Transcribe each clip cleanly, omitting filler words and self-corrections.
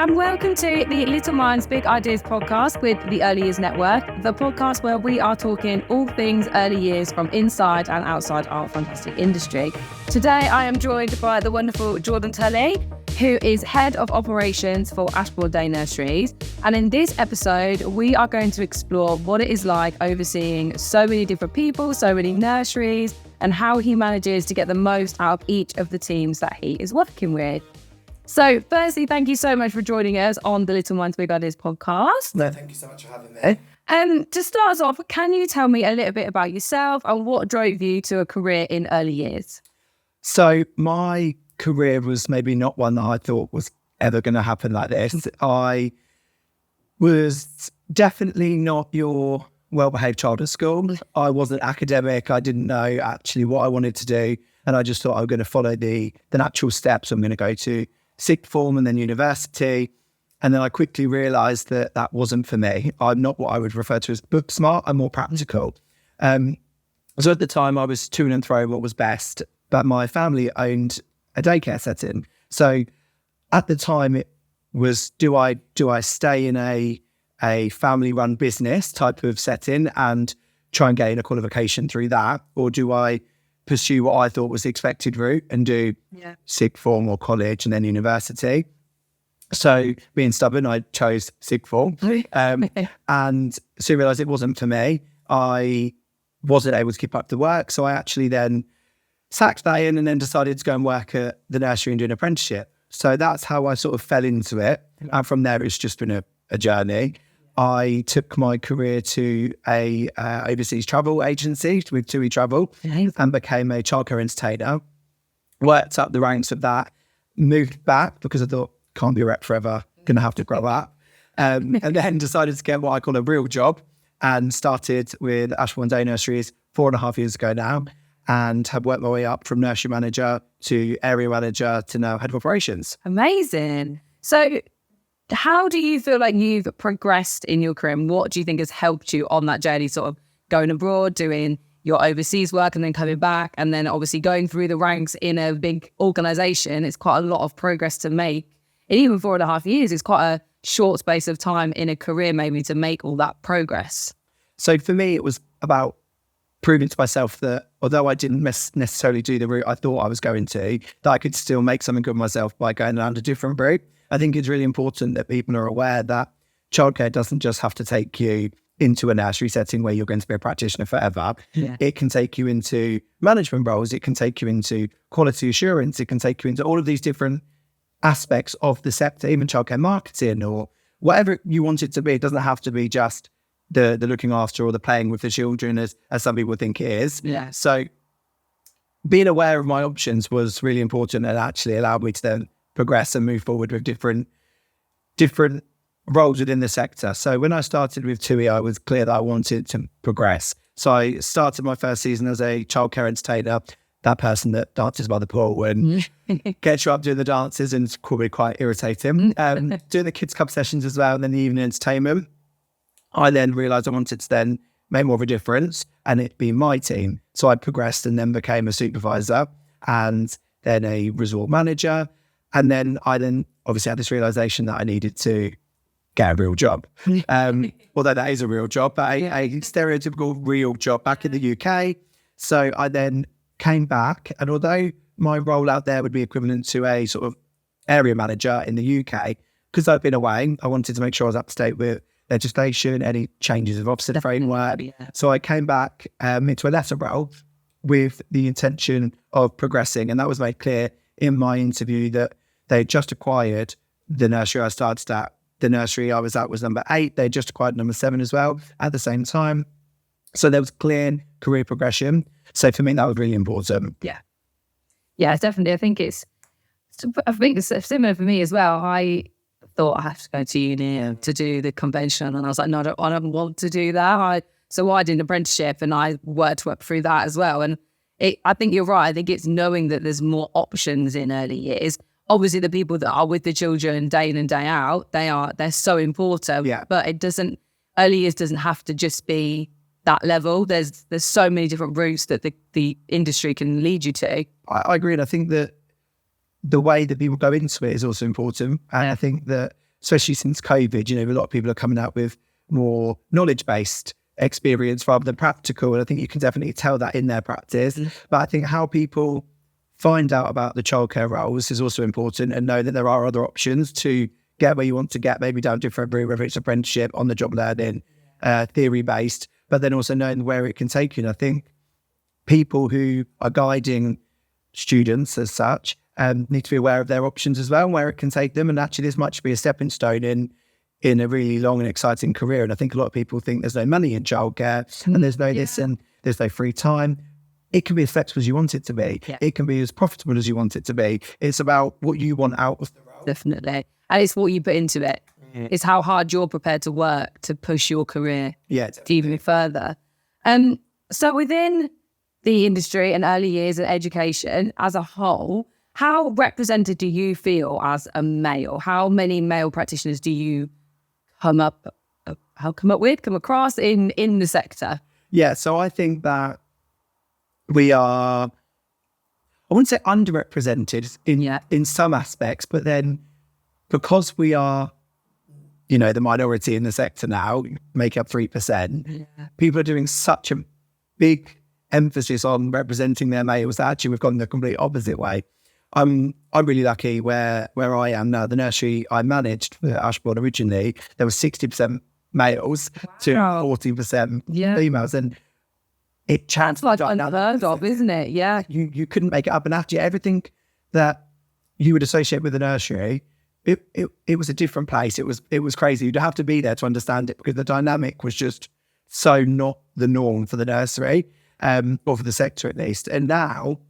and welcome to the Little Minds Big Ideas podcast with the Early Years Network, the podcast where we are talking all things early years from inside and outside our fantastic industry. Today, I am joined by the wonderful Jordan Tully, who is Head of Operations for Ashbourne Day Nurseries. And in this episode, we are going to explore what it is like overseeing so many different people, so many nurseries, and how he manages to get the most out of each of the teams that he is working with. So firstly, thank you so much for joining us on the Little Minds Big Ideas podcast. No, thank you so much for having me. To start us off, can you tell me a little bit about yourself and what drove you to a career in early years? So my career was maybe not one that I thought was ever going to happen like this. I was definitely not your well-behaved child at school. I wasn't academic. I didn't know actually what I wanted to do. And I just thought I was going to follow the natural steps. I'm going to go to sixth form and then university. And then I quickly realised that that wasn't for me. I'm not what I would refer to as book smart. I'm more practical. So at the time I was to and fro what was best, but my family owned a daycare setting. So at the time it was, do I stay in a family-run business type of setting and try and gain a qualification through that? Or do I pursue what I thought was the expected route and do sixth form or college and then university? So being stubborn, I chose sixth form and soon realised it wasn't for me. I wasn't able to keep up the work. So I actually then sacked that in and then decided to go and work at the nursery and do an apprenticeship. So that's how I sort of fell into it. And from there, it's just been a journey. I took my career to a overseas travel agency with TUI Travel and became a childcare entertainer. Worked up the ranks of that, moved back because I thought, can't be a rep forever, going to have to grow up. And then decided to get what I call a real job and started with Ashbourne Day Nurseries 4.5 years ago now, and have worked my way up from nursery manager to area manager to now head of operations. Amazing. So how do you feel like you've progressed in your career, and what do you think has helped you on that journey, sort of going abroad, doing your overseas work and then coming back, and then obviously going through the ranks in a big organisation? It's quite a lot of progress to make. And even 4.5 years is quite a short space of time in a career maybe to make all that progress. So for me, it was about proving to myself that although I didn't necessarily do the route I thought I was going to, that I could still make something of myself by going down a different route. I think it's really important that people are aware that childcare doesn't just have to take you into a nursery setting where you're going to be a practitioner forever. Yeah. It can take you into management roles. It can take you into quality assurance. It can take you into all of these different aspects of the sector, even childcare marketing or whatever you want it to be. It doesn't have to be just the looking after or the playing with the children as some people think it is. Yeah. So being aware of my options was really important and actually allowed me to then progress and move forward with different roles within the sector. So when I started with TUI, I was clear that I wanted to progress. So I started my first season as a childcare entertainer, that person that dances by the pool and gets you up doing the dances, and it's probably quite irritating. Doing the kids club sessions as well, and then the evening entertainment. I then realised I wanted to then make more of a difference and it be my team. So I progressed and then became a supervisor and then a resort manager. And then I obviously had this realisation that I needed to get a real job. Although that is a real job, but a stereotypical real job back in the UK. So I then came back, and although my role out there would be equivalent to a sort of area manager in the UK, because I've been away, I wanted to make sure I was up to date with legislation, any changes of Ofsted framework. Yeah. So I came back into a lesser role with the intention of progressing. And that was made clear in my interview that they just acquired the nursery I started at. The nursery I was at was number 8. They just acquired number 7 as well at the same time. So there was clear career progression. So for me, that was really important. Yeah, definitely. I think it's similar for me as well. I thought I have to go to uni to do the convention, and I was like, no, I don't want to do that. So I did an apprenticeship and I worked through that as well. And I think you're right. I think it's knowing that there's more options in early years. Obviously, the people that are with the children day in and day out, they're so important. Yeah. But early years doesn't have to just be that level. There's so many different routes that the industry can lead you to. I agree. And I think that the way that people go into it is also important. And I think that especially since COVID, a lot of people are coming out with more knowledge-based experience rather than practical. And I think you can definitely tell that in their practice. But I think how people find out about the childcare roles is also important, and know that there are other options to get where you want to get, maybe down different route, whether it's apprenticeship, on the job learning, theory based, but then also knowing where it can take you. And I think people who are guiding students as such need to be aware of their options as well, and where it can take them. And actually this might be a stepping stone in a really long and exciting career. And I think a lot of people think there's no money in childcare and there's no this and there's no free time. It can be as flexible as you want it to be. Yeah. It can be as profitable as you want it to be. It's about what you want out of the role. Definitely. And it's what you put into it. It's how hard you're prepared to work to push your career even further. So within the industry and early years and education as a whole, how represented do you feel as a male? How many male practitioners do you come across in the sector? Yeah, so I think that we are, I wouldn't say underrepresented in some aspects, but then because we are, the minority in the sector now, make up 3%, people are doing such a big emphasis on representing their males that actually we've gone the complete opposite way. I'm really lucky where I am now. The nursery I managed for Ashbourne originally, there was 60% males to 40% females, and it changed. Like unheard of, isn't it? Yeah, you couldn't make it up. And actually, everything that you would associate with the nursery, it was a different place. It was crazy. You'd have to be there to understand it, because the dynamic was just so not the norm for the nursery, or for the sector at least. And now,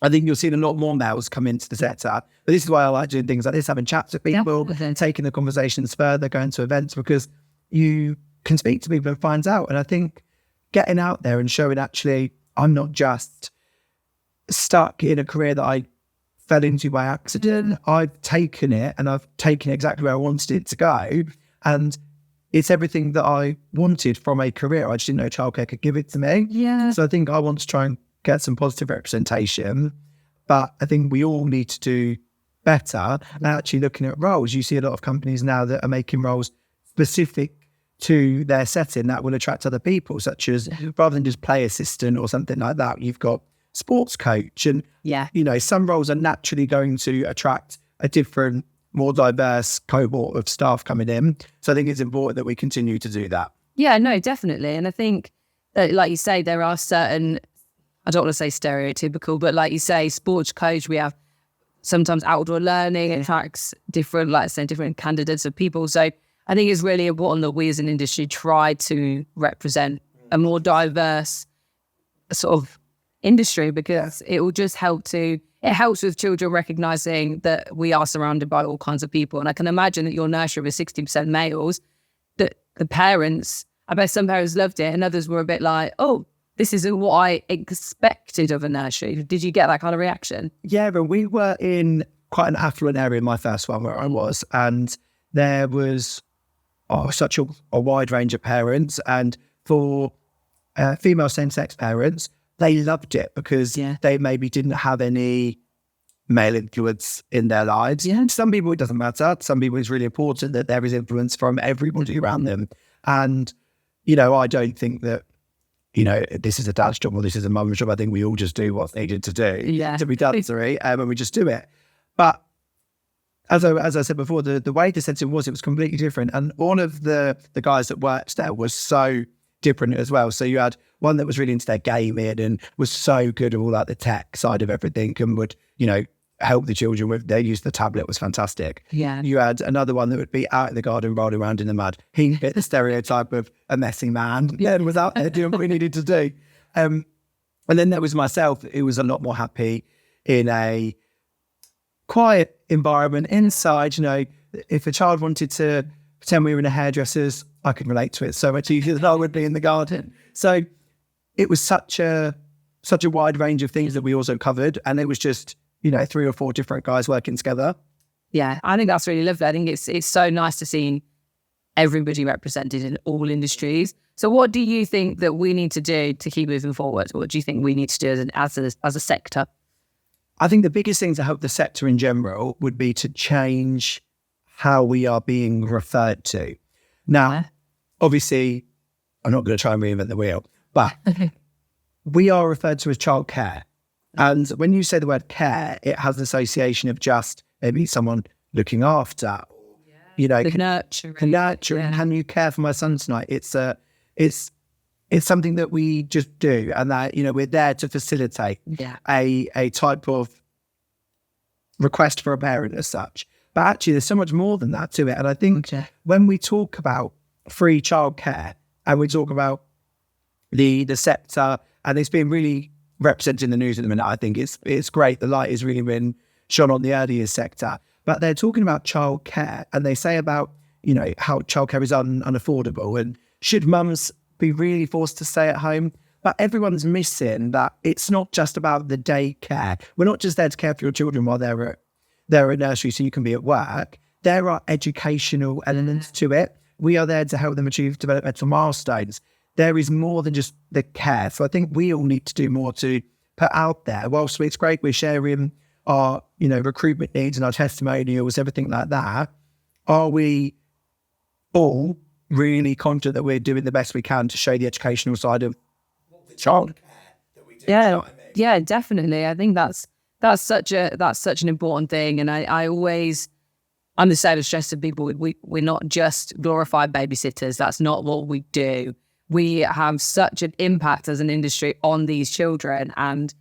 I think you'll see a lot more males come into the sector. But this is why I like doing things like this, having chats with people, taking the conversations further, going to events, because you can speak to people and find out. And I think getting out there and showing, actually, I'm not just stuck in a career that I fell into by accident. I've taken it, and I've taken it exactly where I wanted it to go. And it's everything that I wanted from a career. I just didn't know childcare could give it to me. Yeah. So I think I want to try and get some positive representation, but I think we all need to do better. And actually looking at roles, you see a lot of companies now that are making roles specific to their setting that will attract other people, such as, rather than just play assistant or something like that, you've got sports coach. And, some roles are naturally going to attract a different, more diverse cohort of staff coming in. So I think it's important that we continue to do that. Yeah, no, definitely. And I think that, like you say, there are certain, I don't want to say stereotypical, but like you say, sports coach, we have sometimes outdoor learning, it attracts different, like I say, different candidates of people. So I think it's really important that we as an industry try to represent a more diverse sort of industry, because it will just it helps with children recognising that we are surrounded by all kinds of people. And I can imagine that your nursery with 60% males, that the parents, I bet some parents loved it and others were a bit like, oh, this isn't what I expected of a nursery. Did you get that kind of reaction? Yeah, but we were in quite an affluent area in my first one where I was, and there was such a wide range of parents. And for female same-sex parents, they loved it because they maybe didn't have any male influence in their lives. Yeah. Some people, it doesn't matter. Some people, it's really important that there is influence from everybody around them. And, I don't think that, this is a dad's job or this is a mum's job. I think we all just do what's needed to do to be done, and we just do it. But as I said before, the way the setting was, it was completely different. And all of the guys that worked there was so different as well. So you had one that was really into their gaming and was so good at all like the tech side of everything, and would, help the children with their use of the tablet, was fantastic. Yeah. You had another one that would be out in the garden rolling around in the mud. He fit the stereotype of a messy man. Yeah, and was out there doing what we needed to do. And then there was myself, who was a lot more happy in a quiet environment inside. If a child wanted to pretend we were in a hairdresser's, I could relate to it so much easier than I would be in the garden. So it was such a wide range of things that we also covered, and it was just 3 or 4 different guys working together. Yeah, I think that's really lovely. I think it's so nice to see everybody represented in all industries. So what do you think that we need to do to keep moving forward? What do you think we need to do as a sector? I think the biggest thing to help the sector in general would be to change how we are being referred to. Now, obviously, I'm not going to try and reinvent the wheel, but we are referred to as childcare. And when you say the word care, it has an association of just maybe someone looking after, the nurturing. Can you care for my son tonight? It's something that we just do, and that we're there to facilitate a type of request for a parent as such. But actually, there's so much more than that to it. And I think when we talk about free childcare and we talk about the sector, and it's been really represented in the news at the minute, I think it's great. The light has really been shone on the early years sector. But they're talking about childcare, and they say about how childcare is unaffordable, and should mums be really forced to stay at home? But everyone's missing that it's not just about the daycare. We're not just there to care for your children while they're at nursery so you can be at work. There are educational elements to it. We are there to help them achieve developmental milestones. There is more than just the care. So I think we all need to do more to put out there. Whilst it's great we're sharing our recruitment needs and our testimonials, everything like that, are we all really confident that we're doing the best we can to show the educational side of childcare that we do? Yeah, definitely. I think that's such an important thing. And I'm the same as stress to people. We're not just glorified babysitters. That's not what we do. We have such an impact as an industry on these children. And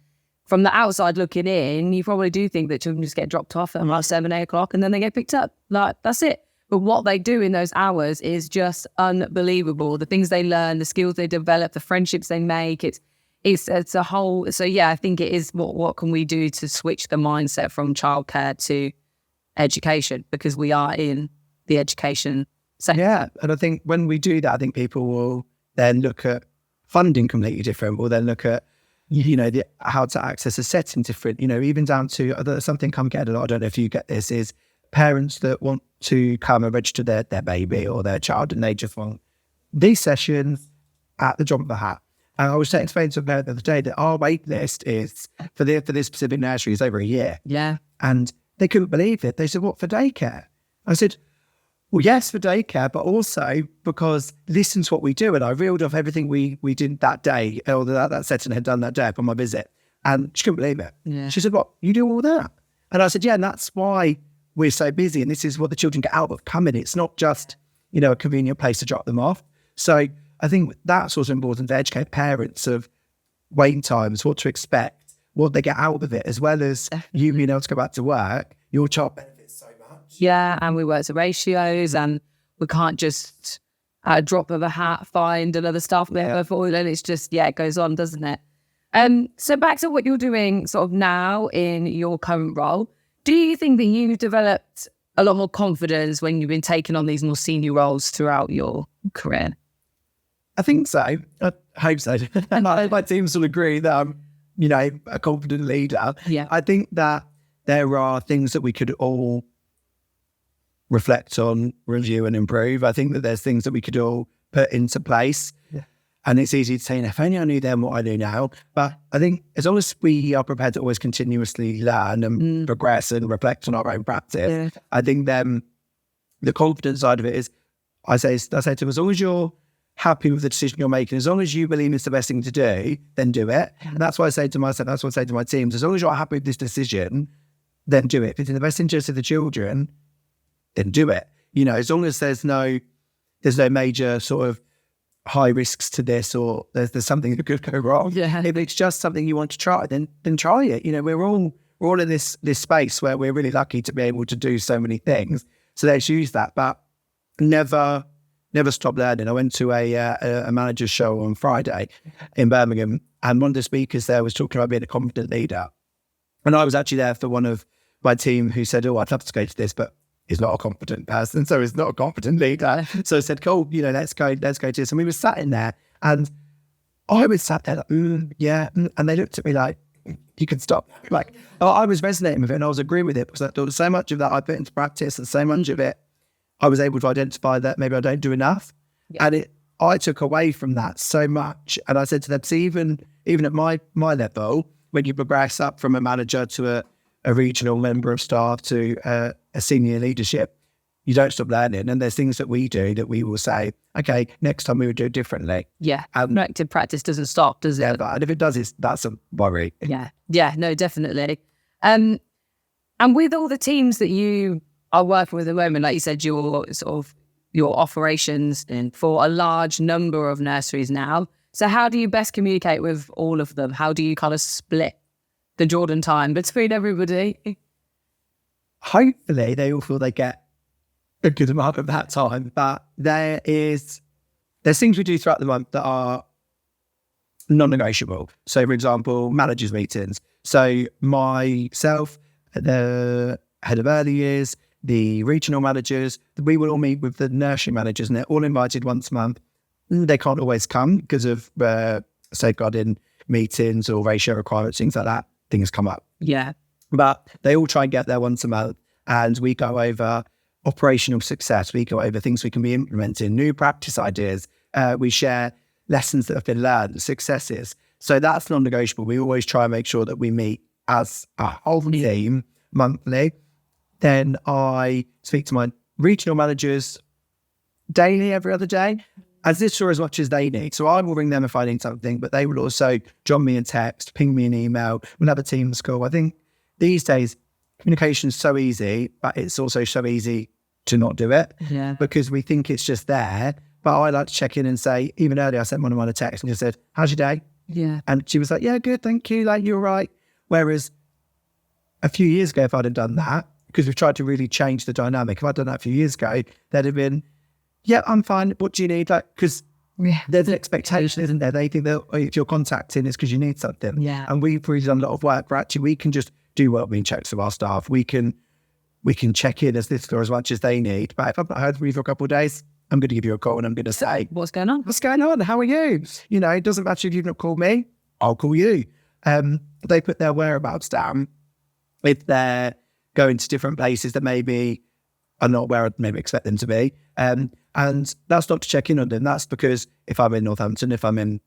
from the outside looking in, you probably do think that children just get dropped off at like 7, 8 o'clock and then they get picked up. Like, that's it. But what they do in those hours is just unbelievable. The things they learn, the skills they develop, the friendships they make, it's a whole. So yeah, I think it is what can we do to switch the mindset from childcare to education, because we are in the education sector. Yeah, and I think when we do that, I think people will then look at funding completely different. We'll then look at how to access a setting different. Even down to something I'm getting a lot. I don't know if you get this, is parents that want to come and register their baby or their child, and they just want these sessions at the drop of a hat. And I was explaining to a parent the other day that our wait list is for this specific nursery is over a year. Yeah. And they couldn't believe it. They said, "What, for daycare?" I said, "Well, yes, for daycare, but also because listen to what we do." And I reeled off everything we did that day, or that setting had done that day upon my visit. And she couldn't believe it. Yeah. She said, "What, you do all that?" And I said, "Yeah, and that's why we're so busy. And this is what the children get out of coming. It's not just, a convenient place to drop them off." So I think that's also important to educate parents of waiting times, what to expect, what they get out of it, as well as you being able to go back to work. Your child benefits so much. Yeah, and we work to ratios, and we can't just drop of a hat find another staff member for it. And it's just, it goes on, doesn't it? So back to what you're doing sort of now in your current role. Do you think that you've developed a lot more confidence when you've been taking on these more senior roles throughout your career? I think so. I hope so. My teams will agree that I'm, a confident leader. Yeah. I think that there are things that we could all reflect on, review and improve. I think that there's things that we could all put into place. Yeah. And it's easy to say, if only I knew then what I know now. But I think as long as we are prepared to always continuously learn and progress and reflect on our own practice, I think then the confidence side of it is, I say to them, as long as you're happy with the decision you're making, as long as you believe it's the best thing to do, then do it. And that's what I say to myself, that's what I say to my teams. As long as you're happy with this decision, then do it. If it's in the best interest of the children, then do it. As long as there's no major sort of high risks to this, or there's something that could go wrong. Yeah. If it's just something you want to try, then try it. We're all in this space where we're really lucky to be able to do so many things. So let's use that, but never stop learning. I went to a manager's show on Friday in Birmingham, and one of the speakers there was talking about being a confident leader. And I was actually there for one of my team who said, "Oh, I'd love to go to this, but he's not a competent person, so he's not a competent leader." So I said, "Cool, let's go to this." And we were sat in there, and I was sat there like, and they looked at me like, "You can stop." Like, I was resonating with it, and I was agreeing with it, because I thought so much of that I put into practice, and so much of it I was able to identify that maybe I don't do enough. Yeah. And I took away from that so much. And I said to them, see, even at my level, when you progress up from a manager to a regional member of staff to a senior leadership, you don't stop learning. And there's things that we do that we will say, okay, next time we would do it differently. Yeah. Corrective practice doesn't stop, does it? Yeah, but if it does, that's a worry. Yeah. Yeah, no, definitely. And with all the teams that you are working with at the moment, like you said, your operations for a large number of nurseries now. So how do you best communicate with all of them? How do you kind of split the Jordan time between everybody? Hopefully they all feel they get a good amount of that time, but there's things we do throughout the month that are non-negotiable. So for example, managers meetings. So myself, the head of early years, the regional managers, we will all meet with the nursery managers, and they're all invited once a month. They can't always come because of safeguarding meetings or ratio requirements, things like that. Things come up. Yeah. But they all try and get there once a month, and we go over operational success. We go over things we can be implementing, new practice ideas. We share lessons that have been learned, successes. So that's non-negotiable. We always try and make sure that we meet as a whole team monthly. Then I speak to my regional managers daily, every other day, as this or as much as they need. So I will ring them if I need something, but they will also drop me a text, ping me an email. We'll have a Teams call. I think these days communication is so easy, but it's also so easy to not do it because we think it's just there. But I like to check in and say, even earlier, I sent one of mine a text and just said, how's your day? Yeah. And she was like, yeah, good, thank you. Like, you're right. Whereas a few years ago, if I'd have done that, because we've tried to really change the dynamic, if I'd done that a few years ago, they'd have been, yeah, I'm fine. What do you need? Like, because there's an expectation, isn't there? They think that if you're contacting, it's because you need something. Yeah. And we've really done a lot of work where actually we can just do well-being checks of our staff. We can check in as little or as much as they need. But if I've not heard from you for a couple of days, I'm going to give you a call and I'm going to say, what's going on? What's going on? How are you? You know, it doesn't matter if you've not called me, I'll call you. They put their whereabouts down if they're going to different places that maybe are not where I'd maybe expect them to be. And that's not to check in on them. That's because if I'm in Northampton, if I'm in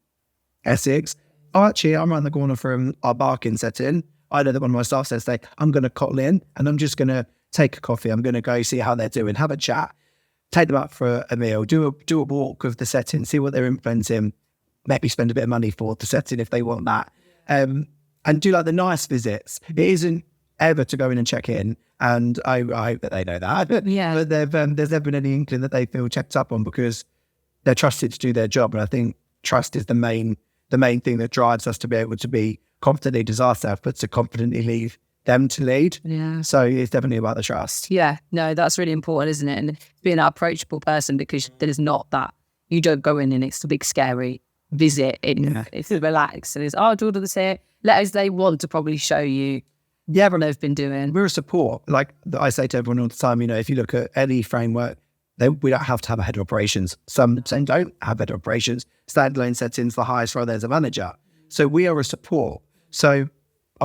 Essex, actually, I'm around the corner from our barking setting. I know that one of my staff says, I'm going to call in and I'm just going to take a coffee. I'm going to go see how they're doing, have a chat, take them out for a meal, do a walk of the setting, see what they're implementing, maybe spend a bit of money for the setting if they want that. And do like the nice visits. It isn't ever to go in and check in. And I hope that they know that. But there's never been any inkling that they feel checked up on because they're trusted to do their job. And I think trust is the main thing that drives us to be able to be confident leaders ourselves, but to confidently leave them to lead. Yeah. So it's definitely about the trust. Yeah. No, that's really important, isn't it? And being an approachable person, because there's not that, you don't go in and it's a big scary visit. It's relaxed and it's, Jordan, say, they want to probably show you what they've been doing. We're a support. Like I say to everyone all the time, you know, if you look at any framework, we don't have to have a head of operations. Some don't have head of operations. Standalone settings, the highest role there's a manager. So we are a support. So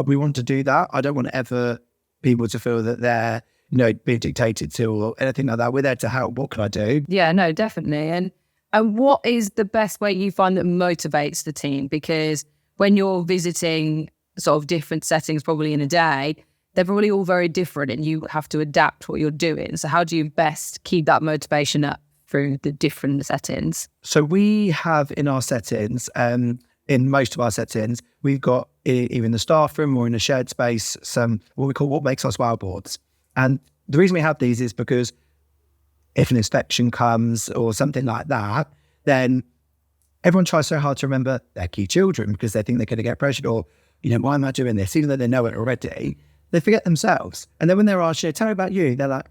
we want to do that. I don't want ever people to feel that they're, you know, being dictated to or anything like that. We're there to help. What can I do? Yeah, no, definitely. And what is the best way you find that motivates the team? Because when you're visiting sort of different settings probably in a day, they're probably all very different and you have to adapt what you're doing. So how do you best keep that motivation up through the different settings? So we have in our settings, in most of our settings, we've got either in the staff room or in a shared space, some what we call what makes us wow boards. And the reason we have these is because if an inspection comes or something like that, then everyone tries so hard to remember their key children because they think they're going to get pressured or, you know, why am I doing this? Even though they know it already, they forget themselves. And then when they're asked, tell me about you, they're like,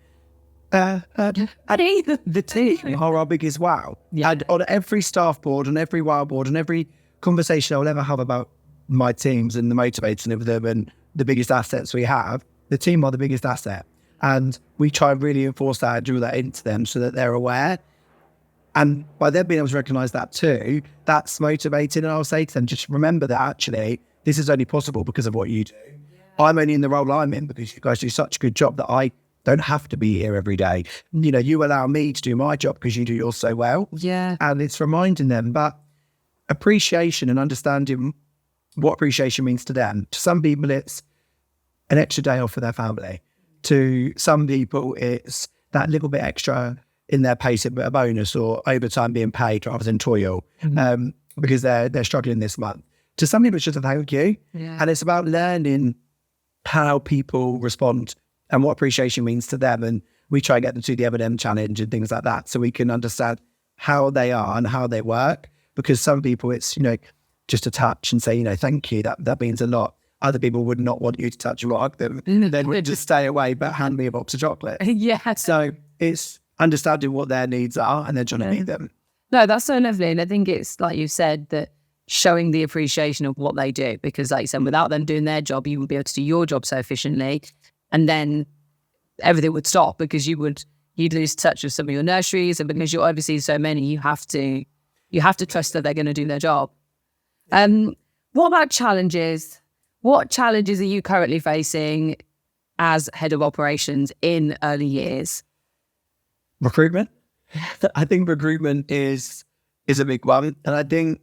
the team are our biggest wow. Yeah. And on every staff board, on every wow board, on every conversation I'll ever have about my teams and the motivators of them and the biggest assets we have, the team are the biggest asset. And we try and really enforce that and drill that into them so that they're aware. And by them being able to recognise that too, that's motivating. And I'll say to them, just remember that actually, this is only possible because of what you do. Yeah. I'm only in the role I'm in because you guys do such a good job that I don't have to be here every day. You know, you allow me to do my job because you do yours so well. Yeah. And it's reminding them, but appreciation and understanding what appreciation means to them. To some people, it's an extra day off for their family. To some people, it's that little bit extra in their pay, a bit of bonus or overtime being paid rather than toil, because they're struggling this month. To some people, it's just a thank you. Yeah. And it's about learning how people respond and what appreciation means to them. And we try and get them to the M&M challenge and things like that so we can understand how they are and how they work. Because some people, it's, just a touch and say, thank you, that means a lot. Other people would not want you to touch or hug them. They would just stay away, but hand me a box of chocolate. Yeah. So it's understanding what their needs are and then trying to meet them. No, that's so lovely. And I think it's like you said, that showing the appreciation of what they do, because like you said, without them doing their job, you wouldn't be able to do your job so efficiently. And then everything would stop because you'd lose touch with some of your nurseries. And because you're overseeing so many, you have to trust that they're going to do their job. What about challenges? What challenges are you currently facing as head of operations in early years? Recruitment. I think recruitment is a big one. And I think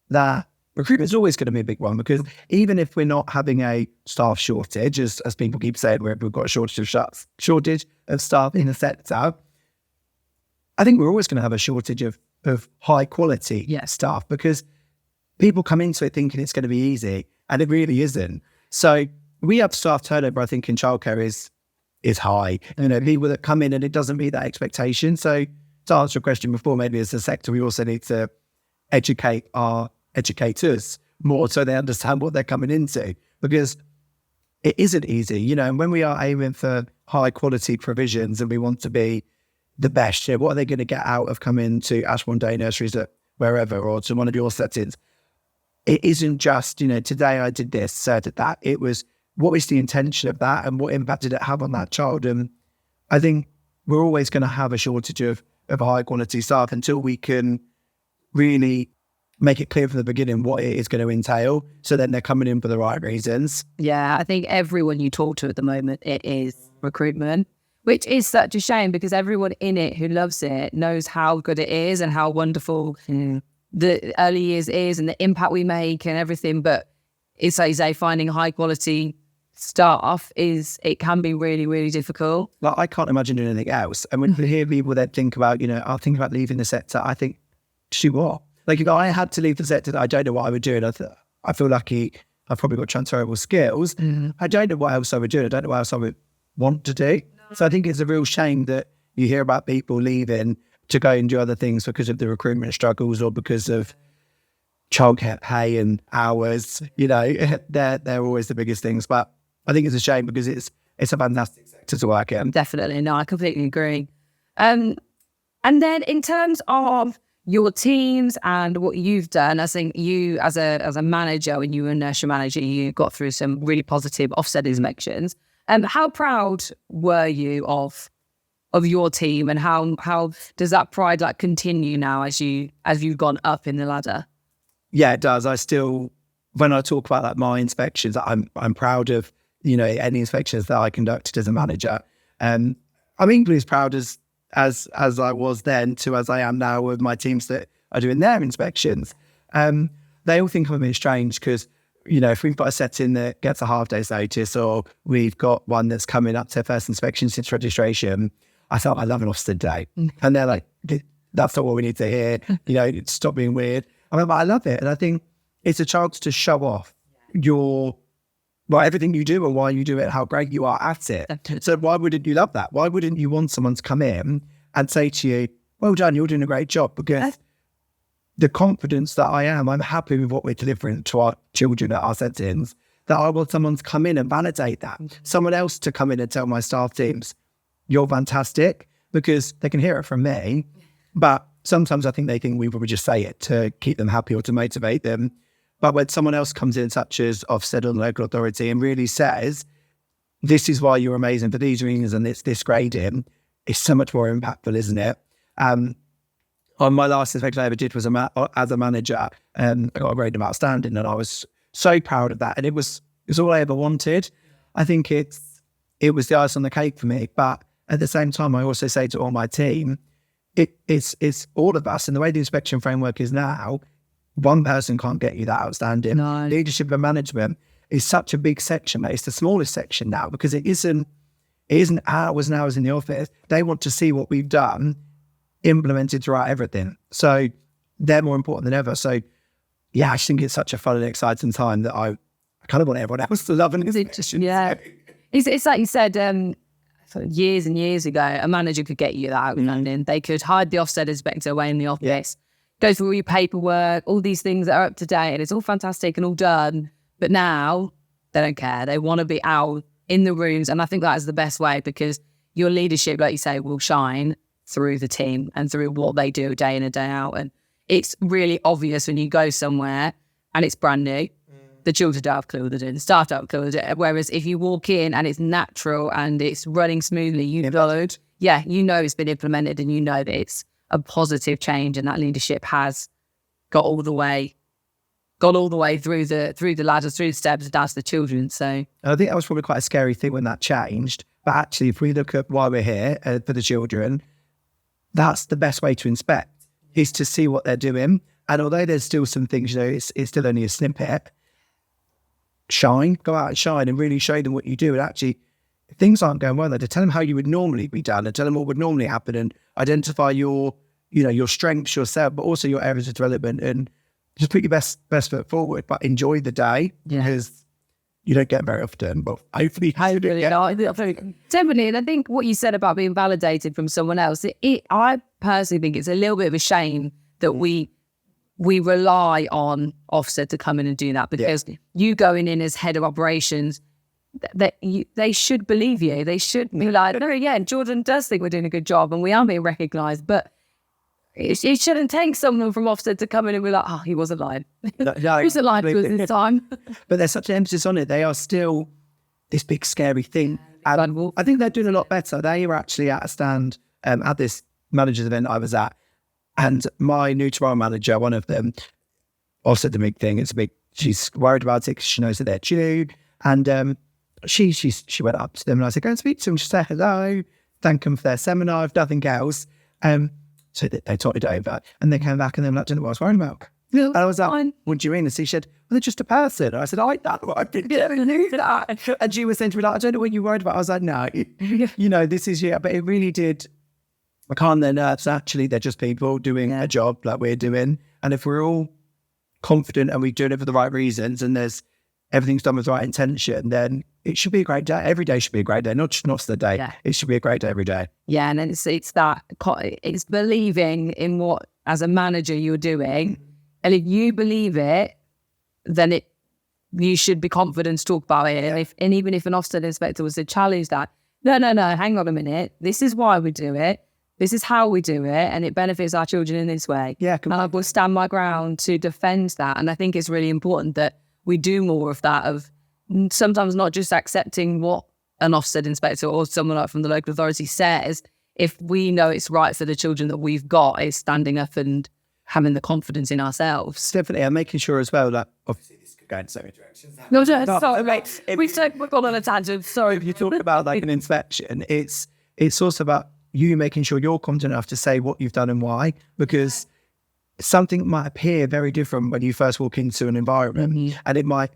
that recruitment is always going to be a big one, because even if we're not having a staff shortage, as people keep saying, we've got a shortage of staff in the sector, I think we're always going to have a shortage of high quality staff, because people come into it thinking it's going to be easy, and it really isn't. So we have staff turnover, I think, in childcare is high. People that come in and it doesn't meet that expectation. So to answer your question before, maybe as a sector, we also need to educate our educators more so they understand what they're coming into, because it isn't easy. And when we are aiming for high quality provisions and we want to be the best, what are they going to get out of coming to Ashbourne Day Nurseries at wherever, or to one of your settings? It isn't just, today I did this, so I did that. It was, what was the intention of that and what impact did it have on that child? And I think we're always going to have a shortage of high quality staff until we can really make it clear from the beginning what it is going to entail, so then they're coming in for the right reasons. Yeah, I think everyone you talk to at the moment, it is recruitment, which is such a shame, because everyone in it who loves it knows how good it is and how wonderful the early years is and the impact we make and everything. But it's like you say, finding high quality staff it can be really, really difficult. Like, I can't imagine doing anything else. And when you hear people that think about, I'll think about leaving the sector, I think, shoot what? Like, if I had to leave the sector, I don't know what I would do. And I feel lucky I've probably got transferable skills. I don't know what else I would do. I don't know what else I would want to do. No. So I think it's a real shame that you hear about people leaving to go and do other things because of the recruitment struggles or because of childcare pay and hours. They're always the biggest things. But I think it's a shame, because it's a fantastic sector to work in. Definitely. No, I completely agree. And then in terms of your teams and what you've done, I think you as a manager, when you were a nursery manager, you got through some really positive Ofsted inspections. How proud were you of your team, and how does that pride continue now as you've gone up in the ladder? Yeah, it does. I still, when I talk about my inspections, I'm proud of any inspections that I conducted as a manager. I'm equally as proud as I was then to as I am now with my teams that are doing their inspections. They all think I'm a bit strange, because if we've got a setting that gets a half day's notice, or we've got one that's coming up to their first inspection since registration, I thought, I love an Ofsted day. And they're like, that's not what we need to hear. Stop being weird. I mean, but I love it. And I think it's a chance to show off everything you do and why you do it, how great you are at it. So why wouldn't you love that? Why wouldn't you want someone to come in and say to you, well done, you're doing a great job? Because the confidence that I'm happy with what we're delivering to our children at our settings, that I want someone to come in and validate that. Someone else to come in and tell my staff teams, you're fantastic, because they can hear it from me. But sometimes I think they think we would just say it to keep them happy or to motivate them. But when someone else comes in, such as Ofsted or the local authority, and really says, this is why you're amazing for these reasons and it's this grading, it's so much more impactful, isn't it? On my last inspection I ever did was as a manager, I got a grade of outstanding, and I was so proud of that. And it was all I ever wanted. I think it was the ice on the cake for me. But at the same time, I also say to all my team, it's all of us. And the way the inspection framework is now, one person can't get you that outstanding. No. Leadership and management is such a big section, mate. It's the smallest section now, because it isn't It isn't hours and hours in the office. They want to see what we've done implemented throughout everything. So they're more important than ever. So yeah, I just think it's such a fun and exciting time that I kind of want everyone else to love an inspection. Yeah. It's like you said, years and years ago, a manager could get you that outstanding. They could hide the Ofsted inspector away in the office, go through all your paperwork, all these things that are up to date, and it's all fantastic and all done. But now they don't care. They want to be out in the rooms. And I think that is the best way, because your leadership, like you say, will shine through the team and through what they do day in and day out. And it's really obvious when you go somewhere and it's brand new. The children don't have a clue what they're doing. The staff don't have a clue what they're doing. Whereas if you walk in and it's natural and it's running smoothly, you know it's been implemented, and you know that it's a positive change, and that leadership has got all the way through the ladders, through the steps, down to the children. So I think that was probably quite a scary thing when that changed. But actually, if we look at why we're here for the children, that's the best way to inspect, is to see what they're doing. And although there's still some things, it's still only a snippet. Go out and shine and really show them what you do. And actually, if things aren't going well, to tell them how you would normally be done, and tell them what would normally happen, and identify your strengths yourself, but also your areas of development, and just put your best foot forward. But enjoy the day, because you don't get very often. But hopefully, definitely. And I think what you said about being validated from someone else, I personally think it's a little bit of a shame that we rely on Ofsted to come in and do that, because you going in as head of operations, they should believe you. They should be like, no, Jordan does think we're doing a good job and we are being recognised, but it shouldn't take someone from Ofsted to come in and be like, he wasn't lying. He wasn't lying to us this time. But there's such an emphasis on it. They are still this big scary thing. And I think they're doing a lot better. They were actually at a stand at this managers event I was at. And my new trial manager, one of them, also the big thing. She's worried about it because she knows that they're due. And she went up to them and I said, go and speak to them. She said hello, thank them for their seminar, if nothing else. So they talked it over, and they came back and they were like, I don't know what I was worried about. Yeah, and I was like, what do you mean? And she said, well, they're just a person. And I said, I know what I've been doing. And she was saying to me, like, I don't know what you're worried about. I was like, no, this is you. But it really did calm their nerves. Actually, they're just people doing a job like we're doing. And if we're all confident and we're doing it for the right reasons, and everything's done with the right intention, then it should be a great day. Every day should be a great day, not the day. Yeah. It should be a great day every day. Yeah, and it's believing in what, as a manager, you're doing. And if you believe it, then you should be confident to talk about it. And even if an Ofsted inspector was to challenge that, no, hang on a minute. This is why we do it. This is how we do it, and it benefits our children in this way. Yeah, and I will stand my ground to defend that. And I think it's really important that we do more of that, of sometimes not just accepting what an Ofsted inspector or someone like from the local authority says. If we know it's right for the children that we've got, is standing up and having the confidence in ourselves. Definitely, and making sure as well that obviously this could go in so many directions. No, sorry, mate. We've gone on a tangent. Sorry. If you talk about like an inspection, it's also about you making sure you're confident enough to say what you've done and why, because something might appear very different when you first walk into an environment, and it might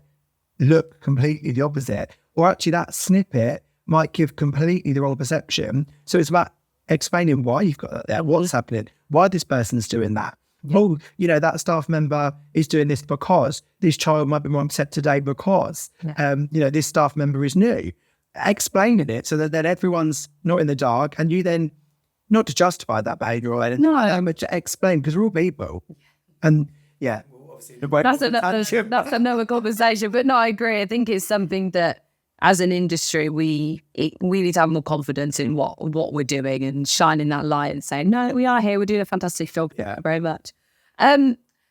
look completely the opposite, or actually that snippet might give completely the wrong perception. So it's about explaining why you've got that there, what's happening, why this person's doing that. Oh, that staff member is doing this because this child might be more upset today because, this staff member is new. Explaining it so that then everyone's not in the dark, and you then, not to justify that behaviour or anything, but to explain, because we're all people. And that's another conversation. But no, I agree. I think it's something that, as an industry, we need to have more confidence in what we're doing, and shining that light and saying, no, we are here, we're doing a fantastic job. Thank you very much.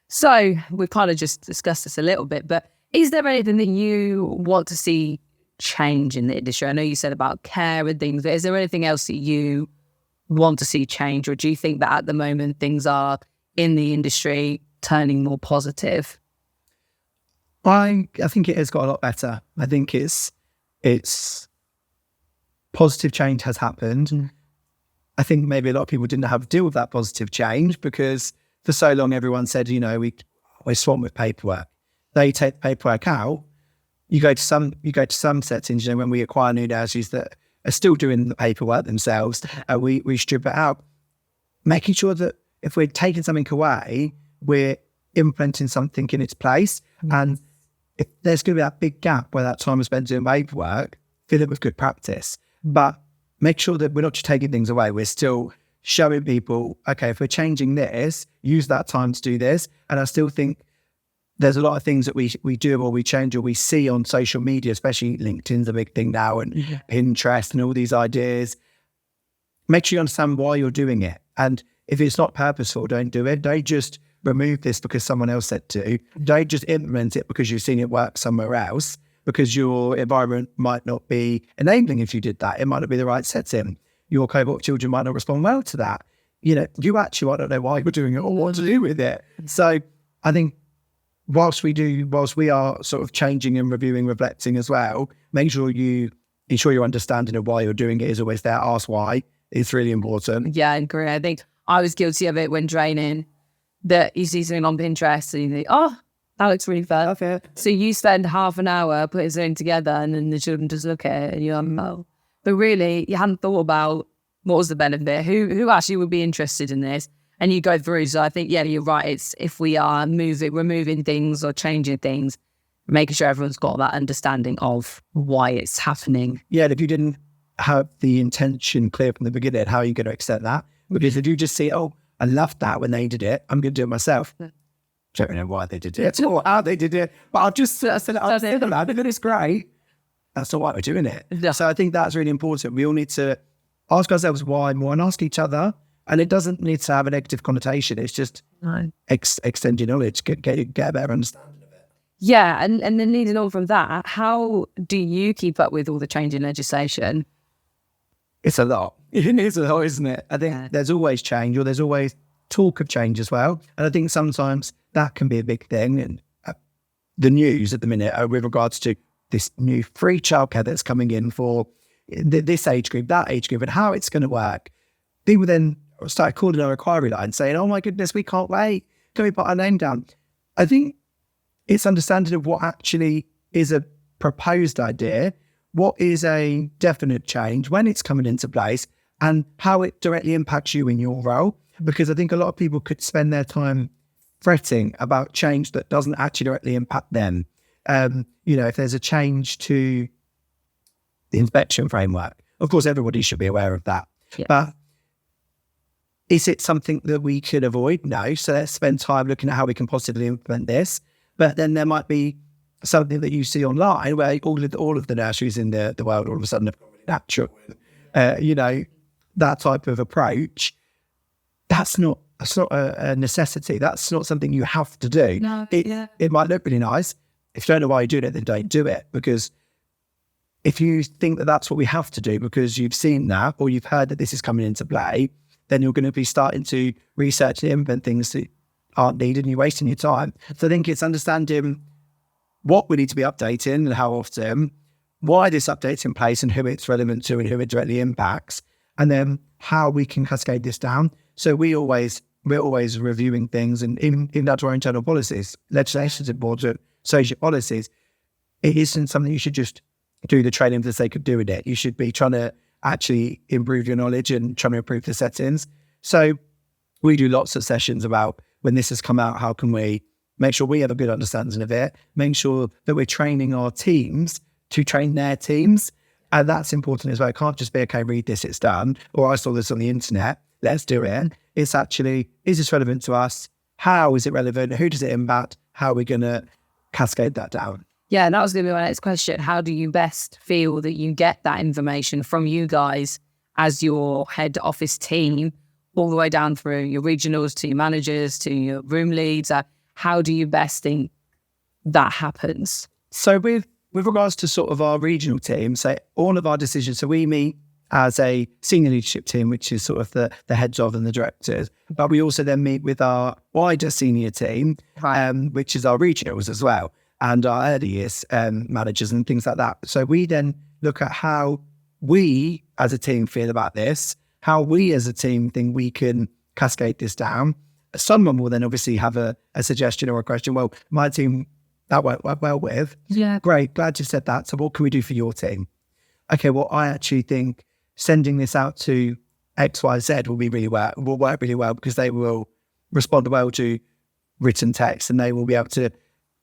So we've kind of just discussed this a little bit, but is there anything that you want to see change in the industry? I know you said about care and things, but is there anything else that you want to see change, or do you think that at the moment things are in the industry turning more positive? I think it has got a lot better. I think it's positive change has happened. I think maybe a lot of people didn't have to deal with that positive change, because for so long everyone said, we're swamped with paperwork. They take the paperwork out. You go to some settings, when we acquire new nurseries that are still doing the paperwork themselves. We strip it out, making sure that if we're taking something away, we're implementing something in its place. And if there's going to be that big gap where that time is spent doing paperwork, fill it with good practice. But make sure that we're not just taking things away. We're still showing people, okay, if we're changing this, use that time to do this. And I still think there's a lot of things that we do or we change or we see on social media, especially LinkedIn's a big thing now, and Pinterest and all these ideas. Make sure you understand why you're doing it. And if it's not purposeful, don't do it. Don't just remove this because someone else said to. Don't just implement it because you've seen it work somewhere else, because your environment might not be enabling if you did that. It might not be the right setting. Your cohort of children might not respond well to that. You actually might not know why you're doing it or what to do with it. So I think whilst we are sort of changing and reviewing, reflecting as well, make sure you ensure your understanding of why you're doing it is always there. Ask why. It's really important. Yeah, I agree. I think I was guilty of it when training, that you see something on Pinterest and you think, oh, that looks really fun. Okay. So you spend half an hour putting something together and then the children just look at it and you're like, oh. But really, you hadn't thought about what was the benefit, who actually would be interested in this. And you go through. So I think, yeah, you're right. It's if we are removing things or changing things, making sure everyone's got that understanding of why it's happening. Yeah, and if you didn't have the intention clear from the beginning, how are you going to accept that? Because if you just see, oh, I loved that when they did it, I'm going to do it myself. I don't know why they did it or how they did it, but I'll just say that it's great. That's not why we're doing it. Yeah. So I think that's really important. We all need to ask ourselves why more and ask each other. And it doesn't need to have a negative connotation. It's just extend your knowledge, get a better understanding of it. Yeah, and then leading on from that, how do you keep up with all the change in legislation? It's a lot. It is a lot, isn't it? I think there's always change, or there's always talk of change as well. And I think sometimes that can be a big thing. And the news at the minute with regards to this new free childcare that's coming in for this age group, that age group, and how it's going to work. People then started calling our inquiry line saying, oh my goodness, we can't wait. Can we put our name down? I think it's understanding of what actually is a proposed idea, what is a definite change, when it's coming into place, and how it directly impacts you in your role. Because I think a lot of people could spend their time fretting about change that doesn't actually directly impact them. If there's a change to the inspection framework, of course, everybody should be aware of that. Yeah. But is it something that we could avoid? No. So let's spend time looking at how we can possibly implement this. But then there might be something that you see online where all of the nurseries in the world all of a sudden have become natural. That type of approach, that's not a necessity. That's not something you have to do. No, it might look really nice. If you don't know why you're doing it, then don't do it. Because if you think that that's what we have to do because you've seen that or you've heard that this is coming into play, then you're going to be starting to research and implement things that aren't needed and you're wasting your time. So I think it's understanding what we need to be updating and how often, why this update's in place and who it's relevant to and who it directly impacts, and then how we can cascade this down. So we're always reviewing things, and even down to our internal policies. Legislation's important, social policies. It isn't something you should just do the training for the sake of doing it. You should be trying to actually improve your knowledge and trying to improve the settings. So we do lots of sessions about when this has come out, how can we make sure we have a good understanding of it, make sure that we're training our teams to train their teams. And that's important as well. It can't just be, okay, read this, it's done. Or I saw this on the internet, let's do it. It's actually, is this relevant to us? How is it relevant? Who does it impact? How are we going to cascade that down? Yeah, and that was going to be my next question. How do you best feel that you get that information from you guys as your head office team, all the way down through your regionals, to your managers, to your room leads? How do you best think that happens? So with regards to sort of our regional team, so all of our decisions, so we meet as a senior leadership team, which is sort of the heads of and the directors, but we also then meet with our wider senior team, which is our regionals as well, and our early years managers and things like that. So we then look at how we as a team feel about this, how we as a team think we can cascade this down. Someone will then obviously have a suggestion or a question. Well, my team, that won't work well with. Yeah. Great, glad you said that. So what can we do for your team? okay, well, I actually think sending this out to XYZ will work really well because they will respond well to written text and they will be able to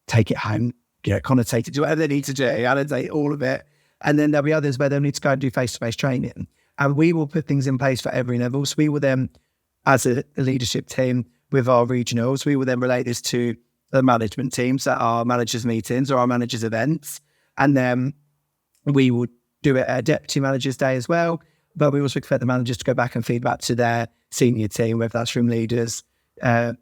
take it home, connotate it, do whatever they need to do, annotate all of it. And then there'll be others where they'll need to go and do face-to-face training. And we will put things in place for every level. So we will then, as a leadership team with our regionals, we will then relate this to the management teams at our managers' meetings or our managers' events. And then we will do it at Deputy Managers' Day as well. But we also expect the managers to go back and feed back to their senior team, whether that's room leaders, third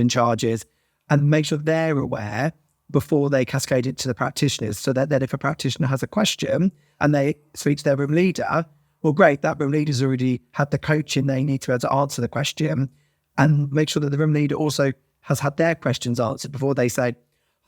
in charges, and make sure they're aware before they cascade it to the practitioners, so that then if a practitioner has a question and they speak to their room leader, well, great, that room leader's already had the coaching they need to be able to answer the question, and make sure that the room leader also has had their questions answered before they say, I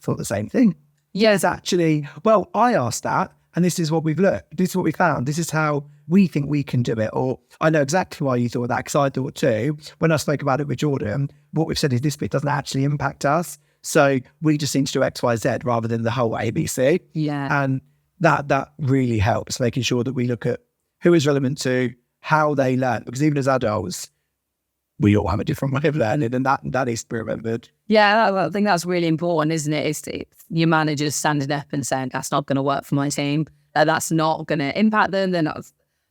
thought the same thing. Yes, actually, well, I asked that, and this is what we've looked, this is what we found, this is how we think we can do it, or I know exactly why you thought that, because I thought too. When I spoke about it with Jordan, what we've said is this bit doesn't actually impact us. So we just need to do X, Y, Z rather than the whole ABC. Yeah. And that really helps, making sure that we look at who is relevant to, how they learn. Because even as adults, we all have a different way of learning, and that needs to be remembered. Yeah, I think that's really important, isn't it? It's your managers standing up and saying, that's not going to work for my team. That's not going to impact them. They're not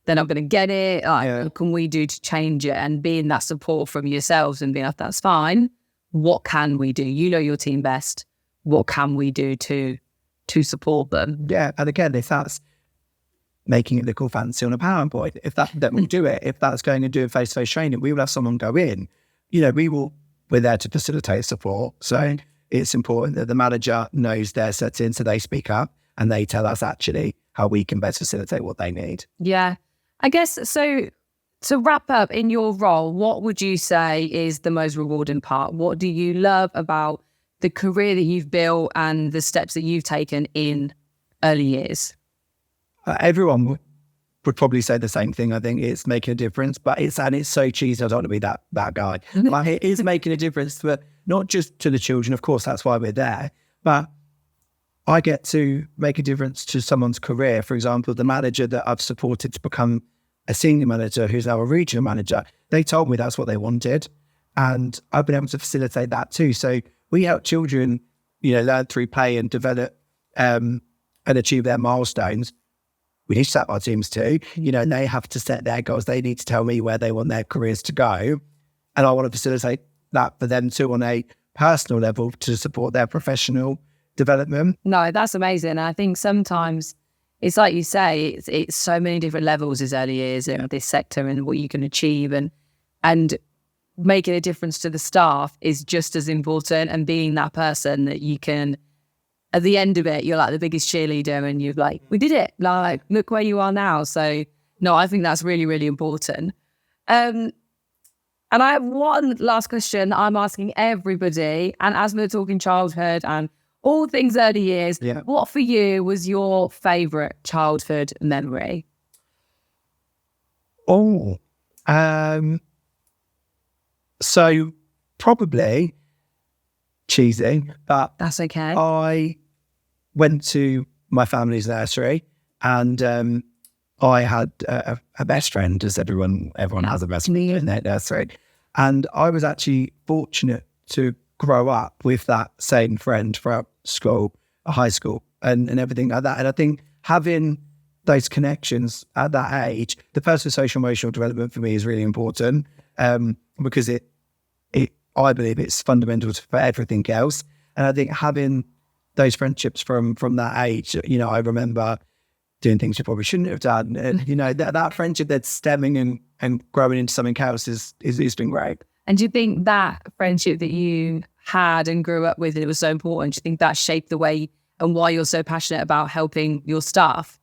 going to get it. What can we do to change it? And being that support from yourselves and being like, that's fine. What can we do? You know your team best. What can we do to support them? Yeah, and again, if that's making it look all fancy on a PowerPoint, if then we'll do it. If that's going and doing face-to-face training, we will have someone go in. We're there to facilitate support. So it's important that the manager knows their settings, so they speak up and they tell us actually how we can best facilitate what they need. Yeah, I guess so. To wrap up, in your role, what would you say is the most rewarding part? What do you love about the career that you've built and the steps that you've taken in early years? Everyone would probably say the same thing. I think it's making a difference, but it's so cheesy. I don't want to be that guy. Like, it is making a difference, but not just to the children. Of course, that's why we're there. But I get to make a difference to someone's career. For example, the manager that I've supported to become a senior manager, who's now a regional manager, they told me that's what they wanted. And I've been able to facilitate that too. So we help children, learn through play and develop and achieve their milestones. We need to set our teams too. They have to set their goals. They need to tell me where they want their careers to go. And I want to facilitate that for them too on a personal level to support their professional development. No, that's amazing. I think sometimes it's like you say, it's so many different levels as early years in this sector and what you can achieve, and making a difference to the staff is just as important, and being that person that you can, at the end of it, you're like the biggest cheerleader and you're like, we did it, like, look where you are now. So no, I think that's really, really important. And I have one last question that I'm asking everybody, and as we're talking childhood and all things early years, what for you was your favourite childhood memory? So probably cheesy, but that's okay. I went to my family's nursery, and I had a best friend, as everyone has a best friend in their nursery. And I was actually fortunate to grow up with that same friend throughout school, high school, and everything like that. And I think having those connections at that age, the personal, social, emotional development for me is really important, because I believe it's fundamental for everything else. And I think having those friendships from that age, I remember doing things you probably shouldn't have done. And, that friendship that's stemming and growing into something else is been great. And do you think that friendship that you had and grew up with, it was so important? Do you think that shaped the way and why you're so passionate about helping your staff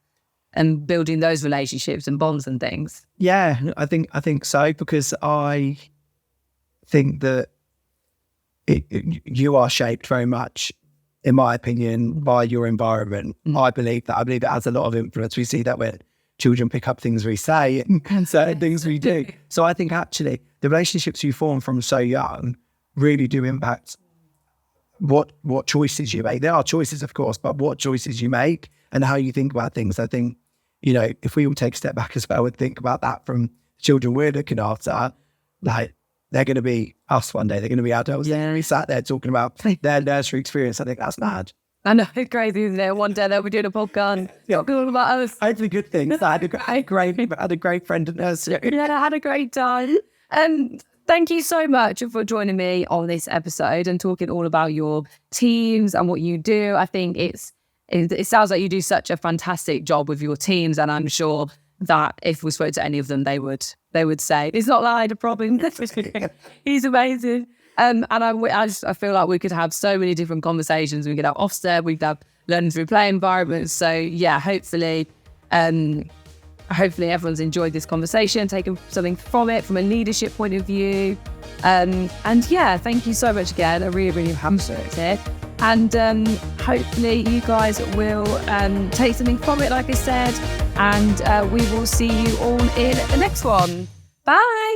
and building those relationships and bonds and things? Yeah, I think so, because I think that you are shaped very much, in my opinion, by your environment. I believe it has a lot of influence. We see that when children pick up things we say and certain things we do. So I think actually the relationships you form from so young really do impact what choices you make. There are choices, of course, but what choices you make and how you think about things. I think if we all take a step back as well and think about that from the children we're looking after, like they're going to be us one day. They're going to be adults. Yeah. We sat there talking about their nursery experience. I think that's mad. I know, it's crazy, isn't it? One day they'll be doing a podcast talking all about us. Hopefully good things. I had a great friend at nursery. Yeah, I had a great time. Thank you so much for joining me on this episode and talking all about your teams and what you do. I think it sounds like you do such a fantastic job with your teams, and I'm sure that if we spoke to any of them, they would say it's not like a problem. He's amazing. And I feel like we could have so many different conversations. We could have Ofsted, we could have learning through play environments. So yeah, hopefully everyone's enjoyed this conversation, taken something from it from a leadership point of view. And yeah, thank you so much again. I really, really appreciate it. And hopefully you guys will take something from it, like I said. And we will see you all in the next one. Bye.